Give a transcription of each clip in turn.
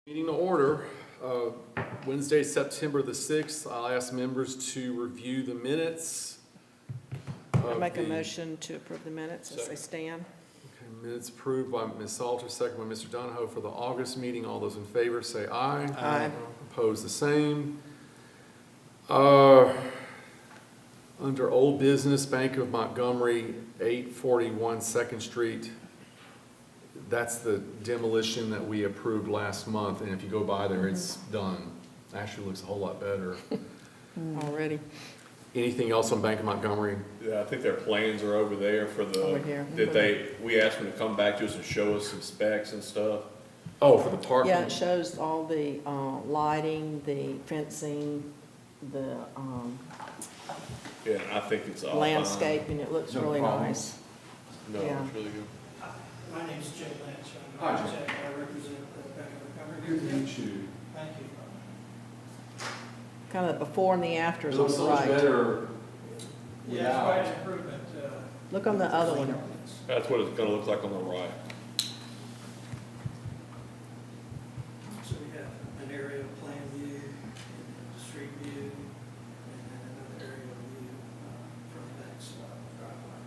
Meeting to order, Wednesday, September the 6th. I'll ask members to review the minutes. I make a motion to approve the minutes as they stand. Okay, minutes approved by Ms. Salter, second by Mr. Donahoe for the August meeting. All those in favor say aye. Aye. Opposed, the same. Under old business, Bank of Montgomery, 841 Second Street. That's the demolition that we approved last month, and if you go by there, it's done. Actually looks a whole lot better. Already. Anything else on Bank of Montgomery? Yeah, I think their plans are over there for Over here. we asked them to come back to us and show us some specs and stuff. Oh, for the parking? Yeah, it shows all the lighting, the fencing, the Yeah, and I think it's all fine. landscaping. It looks No really problem. nice. No, Yeah. it's really good. My name's Jay Lynch. Hi, I'm Jay. I represent the Bank of Montgomery. Good to meet you. Thank you. Kind of the before and the after It is on looks the so much right. better Yeah, it's quite without. an improvement. Look on the other one. That's what it's gonna look like on the right. So we have an aerial plan view, and a street view, and then another aerial view from the bank's driveway.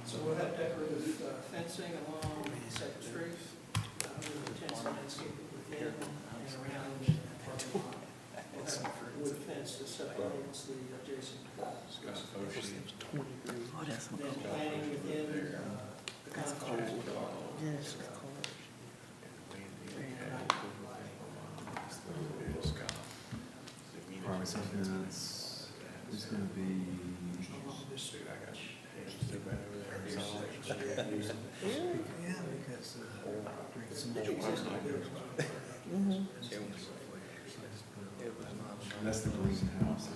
So we'll have decorative fencing along Second Street, with intense landscaping within and around the parking lot. We'll have a wood fence that separates the adjacent then planning within the confines of the law. Privacy fence is gonna be, that's the greenhouse.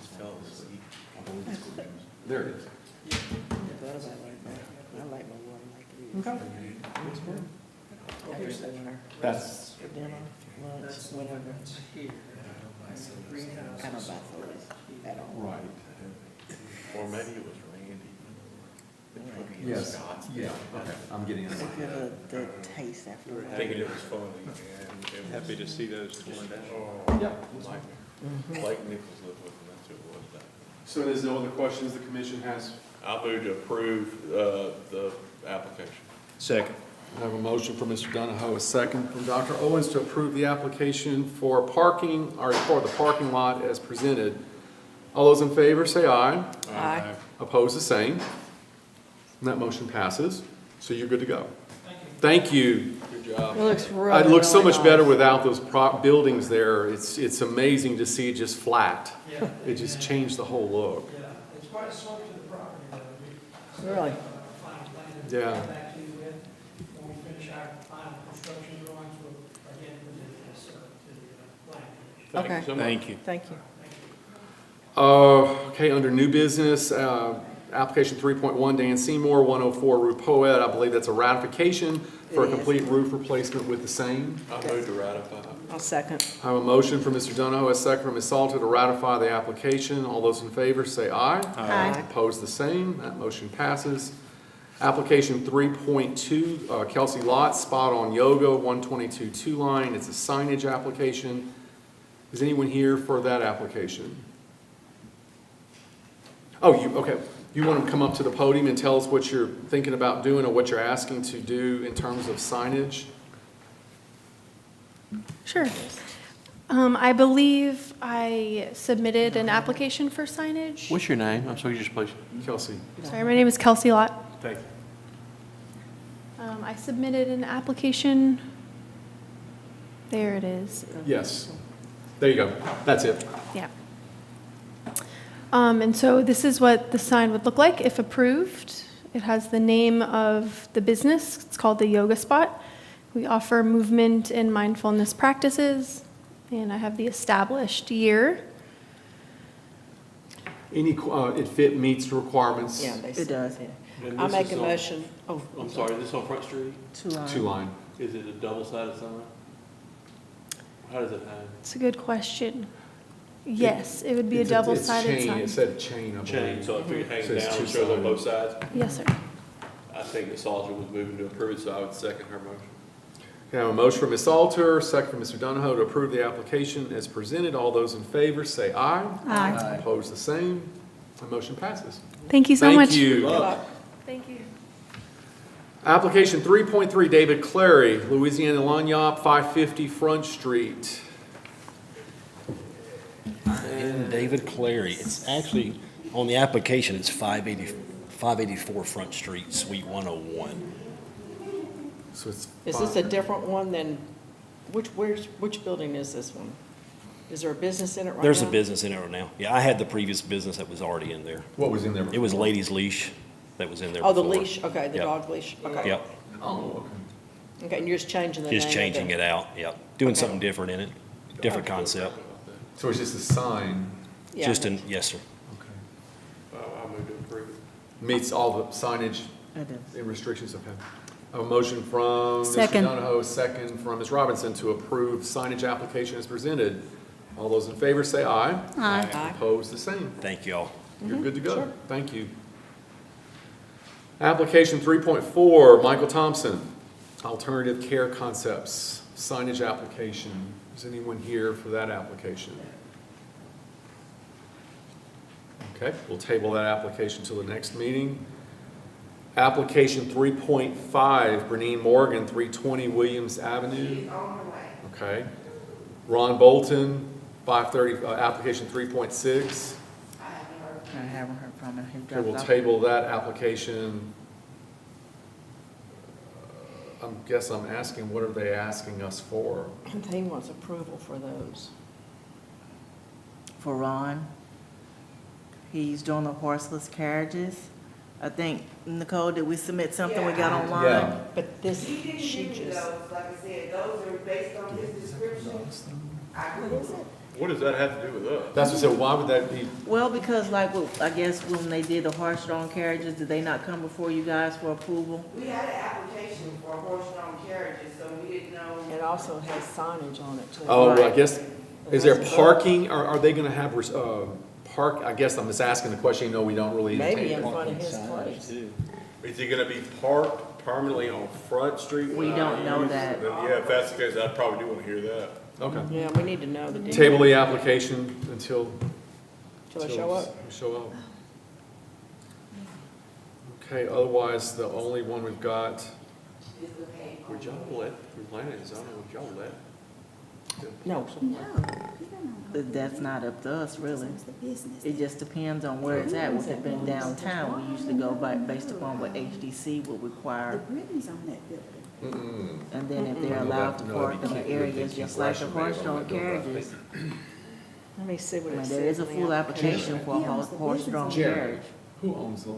There it is. I like my water like Okay. Here's the winner. That's, For dinner, lunch, whatever. Here. Greenhouse. I don't buy those at all. right. Or maybe it was Randy. Yes, yeah, okay, I'm getting it. You have the taste after. Thinking it was funny. Happy to see those going down. Yeah. Blake Nichols lived with them, that's who it was back then. So there's no other questions the commission has? I'll move to approve, the application. Second. I have a motion from Mr. Donahoe, a second from Dr. Owens to approve the application for parking, or for the parking lot as presented. All those in favor say aye. Aye. Opposed, the same. And that motion passes, so you're good to go. Thank you. Thank you. Good job. It looks really, It looks so really much better nice. without those buildings there. It's amazing to see it just flat. Yeah. It just changed the whole look. Yeah, it's quite a slope to the property, though. We Really? final plan to Yeah. come back to you with. When we finish our final construction drawings, we'll again present this to the plan commission. Thank you Okay. so much. Thank you. Thank you. Okay, under new business, application 3.1, Dan Seymour, 104 Rupoet. I believe that's a ratification for a It is. complete roof replacement with the same. I move to ratify. I'll second. I have a motion from Mr. Donahoe, a second from Ms. Salter to ratify the application. All those in favor say aye. Aye. Opposed, the same. That motion passes. Application 3.2, Kelsey Lott, Spot on Yoga, 122 Two Line. It's a signage application. Is anyone here for that application? Oh, okay. You want to come up to the podium and tell us what you're thinking about doing or what you're asking to do in terms of signage? Sure. I believe I submitted an application for signage. What's your name? I'm sorry, just please. Kelsey, Sorry, my name is Kelsey Lott. thank you. I submitted an application. There it is. Yes. There you go. That's it. Yeah. And so this is what the sign would look like if approved. It has the name of the business. It's called the Yoga Spot. We offer movement and mindfulness practices, and I have the established year. It meets the requirements. Yeah, it does. And I this make is a on- motion. Oh, I'm sorry, is this on Front Street? Two line. Is it a double-sided sign? How does it hang? It's a good question. Yes, it would be a It's double-sided chain. sign. It said chain, I believe. Chain, so if you hang Says down, it shows on two-sided. both sides? Yes, sir. I think Ms. Salter was moving to approve, so I would second her motion. Okay, I have a motion from Ms. Salter, second from Mr. Donahoe to approve the application as presented. All those in favor say aye. Aye. Opposed, the same. The motion passes. Thank you so much. Thank you. Thank you. Application 3.3, David Clary, Louisiana Lanyap, 550 Front Street. And David Clary. It's actually, on the application, it's 584 Front Street, Suite 101. So it's Is this a different one than, which building is this one? Is there a business in it right now? There's a business in it right now. Yeah, I had the previous business that was already in there. What was in there? It was Ladies Leash that was in there Oh, the before. leash, okay, the Yep. dog leash, okay. Yep, Oh, Okay, and you're just changing the name of just changing it out, yep. Doing Okay. something different in it, different concept. okay. So it's just a sign. Yeah. Just in, yes, sir. Okay. I move to approve it. Meets all the signage It is. and restrictions, okay. A motion from Mr. Second. Donahoe, second from Ms. Robinson to approve signage application as presented. All those in favor say aye. Aye. Aye. Opposed, the same. Thank you all. You're good to go. sure. Thank you. Application 3.4, Michael Thompson, Alternative Care Concepts, signage application. Is anyone here for that application? Okay, we'll table that application till the next meeting. Application 3.5, Bernine Morgan, 320 Williams Avenue. Okay. Ron Bolton, 530, application 3.6. I haven't heard from him. He Okay, dropped we'll off. table that application. I'm asking, what are they asking us for? He wants approval for those. For Ron. He's doing the horseless carriages. I think, Nicole, did we submit something we got online? Yeah. But this, He didn't she give me just, those, like I said, those are based on his description. what is it? What does that have to do with us? That's what I said, why would that be? Well, because like, I guess when they did the horse-drawn carriages, did they not come before you guys for approval? We had an application for horse-drawn carriages, so we didn't know. It also has signage on it too. Oh, well, I Right. guess, is there parking, are they gonna have, park, I guess I'm just asking the question, no, we don't really. Maybe in indicate. front of his place. Is he gonna be parked permanently on Front Street? We don't know that. Then, yeah, if that's the case, I probably do wanna hear that. Okay. Yeah, we need to know the details. Table the application until. Till they show up. Show up. Okay, otherwise, the only one we've got, Would y'all let, for planning and zoning, would y'all let? No. That's not up to us, really. It just depends on where it's at. With it being downtown, we usually go by, based upon what HDC will require. And then if they're allowed to park in the areas just like the horse-drawn carriages, Let me see I what it mean, says. there is a in the full application. application for a horse-drawn Jerry. carriage. Who owns the?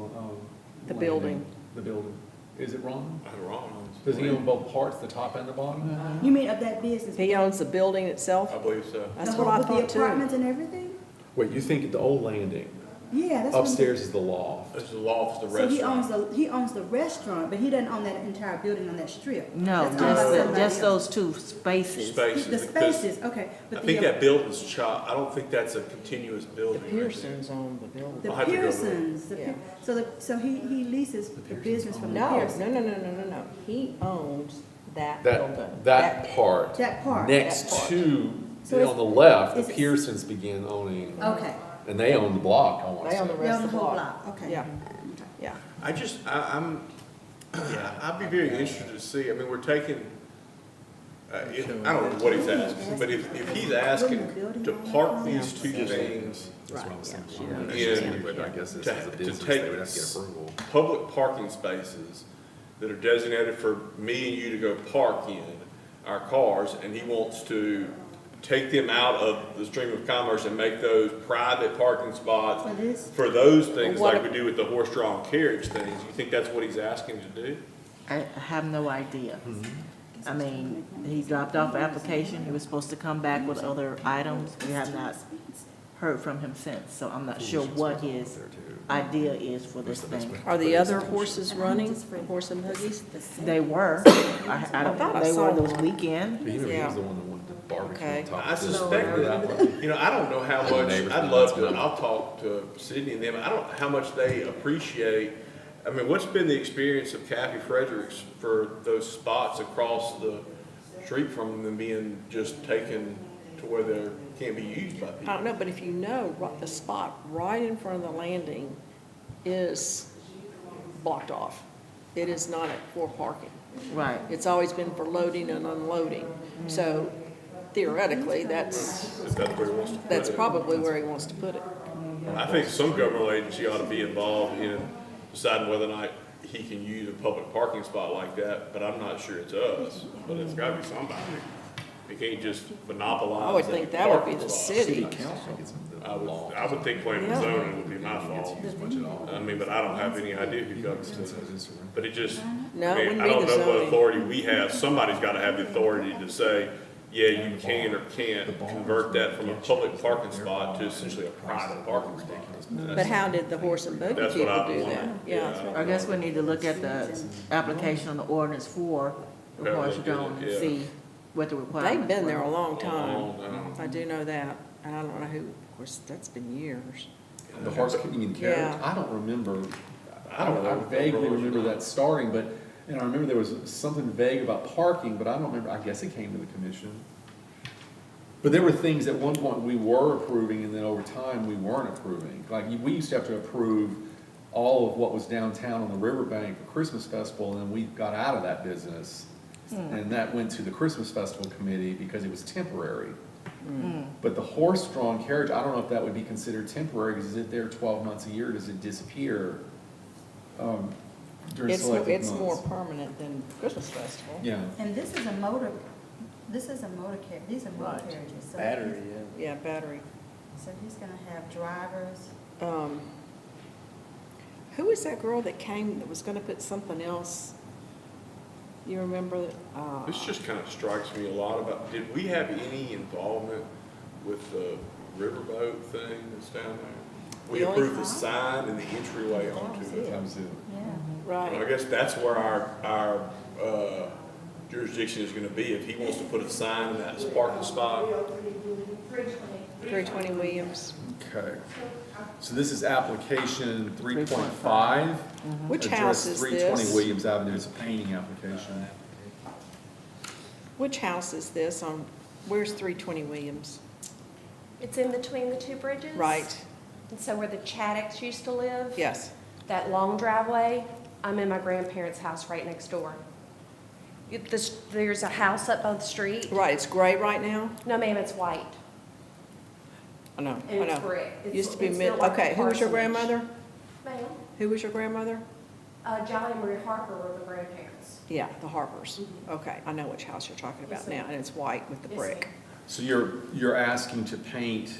The building. The building. Is it Ron? I'm wrong. Does he own both parts, the top and the bottom? You mean of that business? He owns the building itself? I believe so. That's The what whole- I with thought the too. apartments and everything? Wait, you think the old landing, Yeah, that's what I'm- upstairs is the loft? This is the loft, the So he owns restaurant. he owns the restaurant, but he doesn't own that entire building on that strip. No, That's owned by somebody just else. those two spaces. Spaces. The because spaces, okay. I But think the, that building's chopped. I don't think that's a continuous The building. Pearsons own the building. the I'll have to go look. Pearsons, Yeah. so he leases the business from the No, Pearsons. no. He owns that That, building. that part. That part. Next That part. to, So on it's- the left, the is it- Pearsons began owning, Okay. and they own the block, I want They to own the say. They rest own of the the whole block. block, okay. Yeah, yeah. I'm, yeah, I'd be very interested to see, I mean, we're taking, I don't know what he's asking, but if he's asking to park these two things That's what I was thinking. Yeah. But I guess this To- is a to business, take- they would have to get approval. public parking spaces that are designated for me and you to go park in our cars, and he wants to take them out of the stream of commerce and make those private parking spots For this? for those things What like if- we do with the horse-drawn carriage things. You think that's what he's asking to do? I have no idea. I mean, he dropped off the application, he was supposed to come back with other items, we have not heard from him since, so I'm not sure what his idea is for this thing. Are the other horses running, the horse and buggies? They were, thought I they saw were this one. weekend. But he was Yeah. the one that wanted the barbecue Okay. on top I of this. suspect that, you know, I don't know how much, I'd love to, and I'll talk to Sydney and them, I don't know how much they appreciate. I mean, what's been the experience of Kathy Fredericks for those spots across the street from them being just taken to where they can't be used by I people. don't know, but if you know, the spot right in front of the landing is blocked off. It is not for parking. Right. It's always been for loading and unloading. So theoretically, that's If that's where he wants to put it. probably where he wants to put it. I think some governmental agency ought to be involved in deciding whether or not he can use a public parking spot like that, but I'm not sure it's us, but it's gotta be somebody. He can't just monopolize. I would that think that would be parking the spot. city. I would think planning and Yeah. zoning would be my fault. I mean, but I don't have any idea who comes to it. But it just, No, I it mean, wouldn't I be don't the know what zoning. authority we have. Somebody's gotta have the authority to say, yeah, you can or can't convert that from a public parking spot to essentially a private parking spot. But how did the horse and buggy That's what people I do wonder. that? Yeah. I guess we need to look at the application on the ordinance for the Yeah, horse look at drone it, and yeah. see what the requirements They've been there were. a long A time. long time. I do know that. And I don't know who, of course, that's been years. The horse, you mean carriage? Yeah. I don't remember, I don't know I what the vaguely rules are. remember that starting, but, and I remember there was something vague about parking, but I don't remember, I guess it came to the commission. But there were things at one point we were approving, and then over time, we weren't approving. Like, we used to have to approve all of what was downtown on the riverbank for Christmas festival, and then we got out of that business. And that went to the Christmas festival committee because it was temporary. But the horse-drawn carriage, I don't know if that would be considered temporary, because is it there 12 months a year, or does it disappear during It's selected months? more permanent than Christmas festival. Yeah. And this is a motor, these are motor Right. carriages. So Battery, he's- Yeah, battery. So he's gonna have drivers. Who was that girl that came that was gonna put something else? You remember that? This just kind of strikes me a lot about, did we have any involvement with the riverboat thing that's down there? We The only- approved the sign and the entryway onto it. That was it. Yeah. I Right. guess that's where our jurisdiction is gonna be. If he wants to put a sign in that parking spot, 320 Williams. Okay. So this is application 3.5. Which house is 320 this? Williams Avenue, it's a painting application. Which house is this on, where's 320 Williams? It's in between the two bridges. Right, And so where the Chaddocks used to live. yes. That long driveway, I'm in my grandparents' house right next door. There's a house up on the street. Right, it's gray right now? No, ma'am, it's white. I know, I And it's know. brick. Used to be It's mid, built like a okay, who was your parsonage. grandmother? Ma'am, Who was your grandmother? Jolly and Marie Harper were the grandparents. Yeah, the Harpers. Okay, I know which house you're talking about Yes, ma'am. now, and it's white with the Yes, brick. ma'am. So you're asking to paint,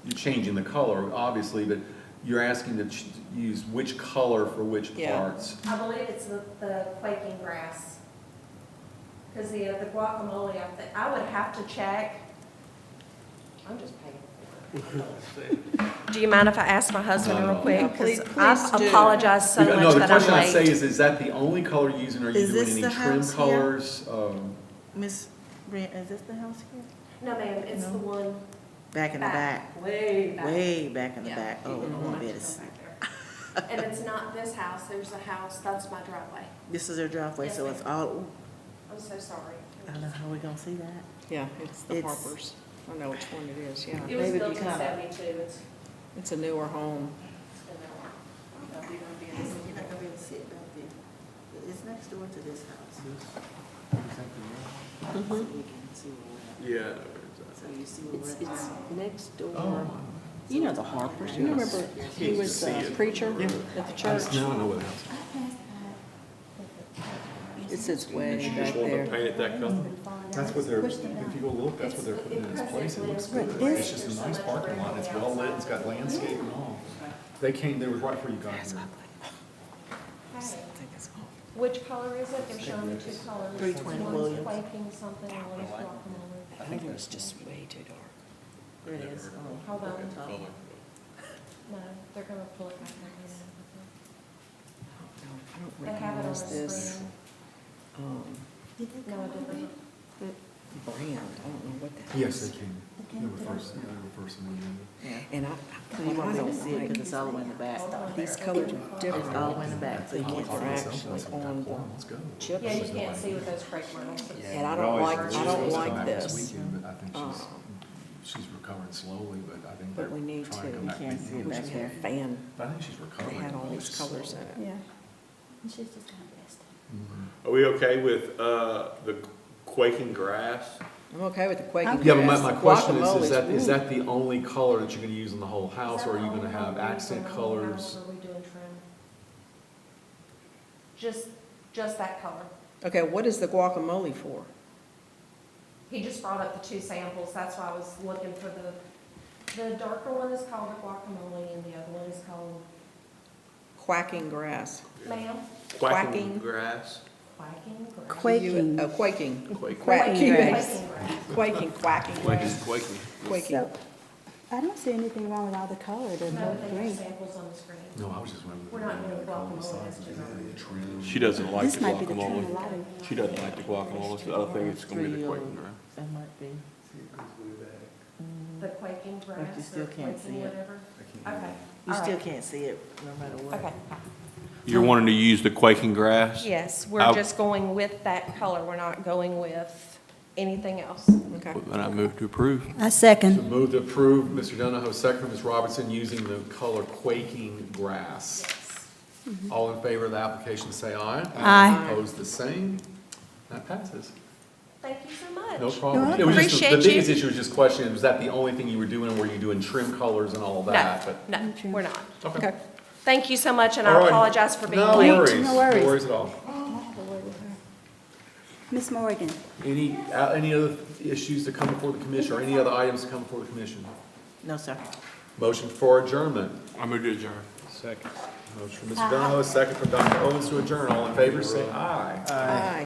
you're changing the color, obviously, but you're asking to use which color for which Yeah. parts? I believe it's the quaking grass. Because the guacamole, I would have to check. I'm just paying. Do you mind if I ask my husband No, real no. quick? Yeah, Because please I do. apologize so No, much the that I'm question I say late. is that the only color you're using, or are you Is doing this any the trim house here? colors? Miss Brent, is this the house here? No, ma'am, it's No. the one Back in the back? Way back. Way back in the Yeah. back. Oh, I want to be And it's not this house, there's a house, that's my driveway. This is their driveway, Yes, so ma'am. it's all, ooh, I'm so sorry. I don't know how we gonna see that. Yeah, it's the It's- Harpers. I know which one it is, yeah. It was Maybe built in because- 72, It's a newer home. it's been there a while. You're not gonna be able to sit back there. It's next door to this house. So we can see where we're at. yeah. So you see where It's, we're it's at. next door. Oh. You know the Harpers. You remember he was a preacher at the church? Now I know what house. It sits way You back just want to there. paint it that color? That's what they're, if you go look, that's what they're putting in its place, it looks good. It's just a nice parking lot, it's well lit, it's got landscape and all. They came, they were right before you got here. Which color is it? They're showing me two colors. 320 One's Williams. quaking something and one's guacamole. I think it was just way too dark. There it is. Hold on. Top. No, they're gonna pull it back on I don't They have it on the recognize this. screen. Um, No, I didn't. brand, I don't know what that is. Yes, they can. They were first on the agenda. Yeah. And So you what won't I be able don't to see it like, because it's all the way in the back. these colors are different. It's all the way in the back, so you can't They're see. actually on the Let's go. chips. Yeah, you can't see with those crepe myrtles. And I don't like this. Weekend, but I think she's recovering slowly, but I think they're But we need trying to, to come back. You can't see it we back just had a here. fan, But I think she's they recovering. had all these just colors in slowly. it. Yeah. And she's just gonna best. Mhm. Are we okay with, the quaking grass? I'm okay with the quaking Yeah, but grass. my question is Guacamole's, is that the only color that you're gonna use in the whole house, or are you gonna have accent colors? Are we doing trim? Just that color. Okay, what is the guacamole for? He just brought up the two samples, that's why I was looking for the darker one is called a guacamole and the other one is called, Quacking grass. ma'am, Quacking. Grass? quacking grass. Quaking. Quaking. Quaking. Quacking grass. Quaking grass. Quaking, quacking grass. Quaking. Quaking. So, I don't see anything wrong with all the color, they're No, both they have green. samples on the screen. No, I was just wondering. We're not doing guacamole, that's too much. She doesn't like This the might be the trim guacamole. lighting. She doesn't like the guacamole, so I think it's gonna be the 3-year-old. quaking grass. That might be. The quaking But you grass still or can't quaking see it. whatever? Okay. You all still right. can't see it no matter what. Okay. You're wanting to use the quaking grass? Yes, I- we're just going with that color, we're not going with anything else. Okay. Then I move to approve. I So second. move to approve, Mr. Donahoe, second from Ms. Robertson, using the color quaking grass. Yes. All in favor of the application, say aye. Aye. Opposed, the same. That passes. Thank you so much. No problem. You're It was just, Appreciate the biggest you. issue was just questioning, was that the only thing you were doing, or were you doing trim colors and all of that? But No, we're not. Okay. Thank you so much, and All I right. apologize for being No late. worries, No no worries. worries at all. Miss Morgan, Any other issues to come before the commission, or any other items to come before the commission? No, sir. Motion for adjournment. I move to adjourn. Second. Motion from Mr. Donahoe, second from Dr. Owens to adjourn. All in favor, say aye. Aye.